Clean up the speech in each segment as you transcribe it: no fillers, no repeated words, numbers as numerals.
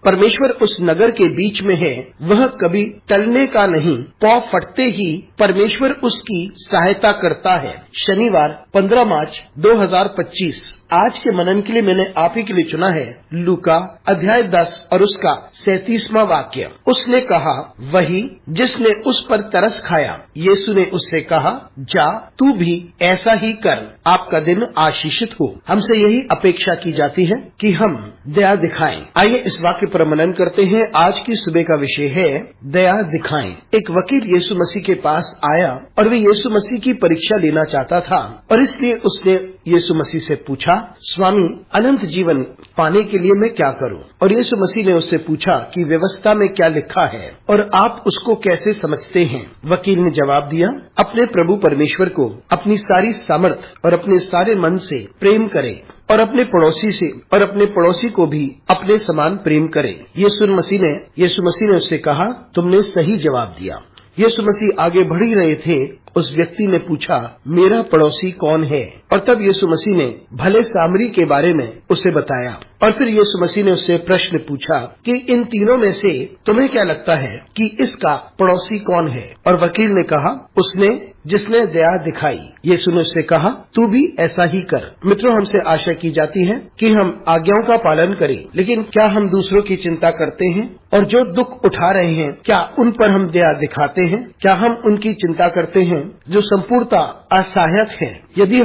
परमेश्वर उस नगर के बीच में है, वह कभी टलने का नहीं। पौ फटते ही परमेश्वर उसकी सहायता करता है। शनिवार 15 मार्च 2025। आज के मनन के लिए मैंने आप ही के लिए चुना है लूका अध्याय 10 और उसका 37वां वाक्य। उसने कहा, वही जिसने उस पर तरस खाया। यीशु ने उससे कहा, जा तू भी ऐसा ही कर। आपका दिन आशीषित हो। हमसे यही अपेक्षा की जाती है कि हम दया दिखाएं। आइए इस वाक्य पर मनन करते हैं। आज की सुबह का विषय है दया दिखाएं। एक वकील यीशु मसीह के पास आया और वे यीशु मसीह की परीक्षा लेना चाहता था और इसलिए उसने यीशु मसीह से पूछा, स्वामी, अनंत जीवन पाने के लिए मैं क्या करूं? और यीशु मसीह ने उससे पूछा कि व्यवस्था में क्या लिखा है और आप उसको कैसे समझते हैं? वकील ने जवाब दिया, अपने प्रभु परमेश्वर को अपनी सारी सामर्थ और अपने सारे मन से प्रेम करे और अपने पड़ोसी को भी अपने समान प्रेम करे। यीशु मसीह ने उससे कहा, तुमने सही जवाब दिया। यीशु मसीह आगे बढ़ ही रहे थे। उस व्यक्ति ने पूछा, मेरा पड़ोसी कौन है? और तब यीशु मसीह ने भले सामरी के बारे में उसे बताया। और फिर यीशु मसीह ने उससे प्रश्न पूछा कि इन तीनों में से तुम्हें क्या लगता है कि इसका पड़ोसी कौन है? और वकील ने कहा, उसने जिसने दया दिखाई। यीशु ने उससे कहा, तू भी ऐसा ही कर। मित्रों, हमसे आशा की जाती है कि हम आज्ञाओं का पालन करें, लेकिन क्या हम दूसरों की चिंता करते हैं? और जो दुख उठा रहे हैं, क्या उन पर हम दया दिखाते हैं? क्या हम उनकी चिंता करते हैं जो संपूर्णतः असहायक है? यदि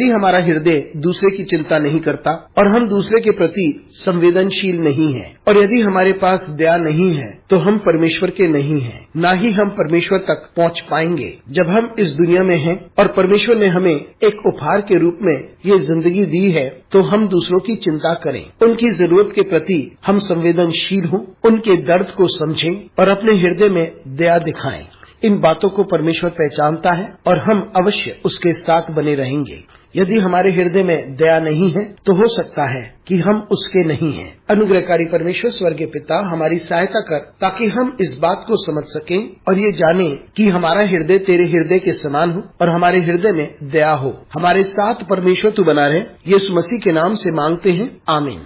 हमारा हृदय दूसरे की चिंता नहीं करता और हम दूसरे के प्रति संवेदनशील नहीं है और यदि हमारे पास दया नहीं है, तो हम परमेश्वर के नहीं हैं। ना ही हम परमेश्वर तक पहुंच पाएंगे। जब हम इस दुनिया में हैं और परमेश्वर ने हमें एक उपहार के रूप में ये जिंदगी दी है, तो हम दूसरों की चिंता करें, उनकी जरूरत के प्रति हम संवेदनशील हों, उनके दर्द को समझें और अपने हृदय में दया दिखाएं। इन बातों को परमेश्वर पहचानता है और हम अवश्य उसके साथ बने रहेंगे। यदि हमारे हृदय में दया नहीं है, तो हो सकता है कि हम उसके नहीं हैं। अनुग्रहकारी परमेश्वर स्वर्गीय पिता, हमारी सहायता कर ताकि हम इस बात को समझ सकें और ये जानें कि हमारा हृदय तेरे हृदय के समान हो और हमारे हृदय में दया हो। हमारे साथ परमेश्वर तू बना रहे। यीशु मसीह के नाम से मांगते हैं, आमीन।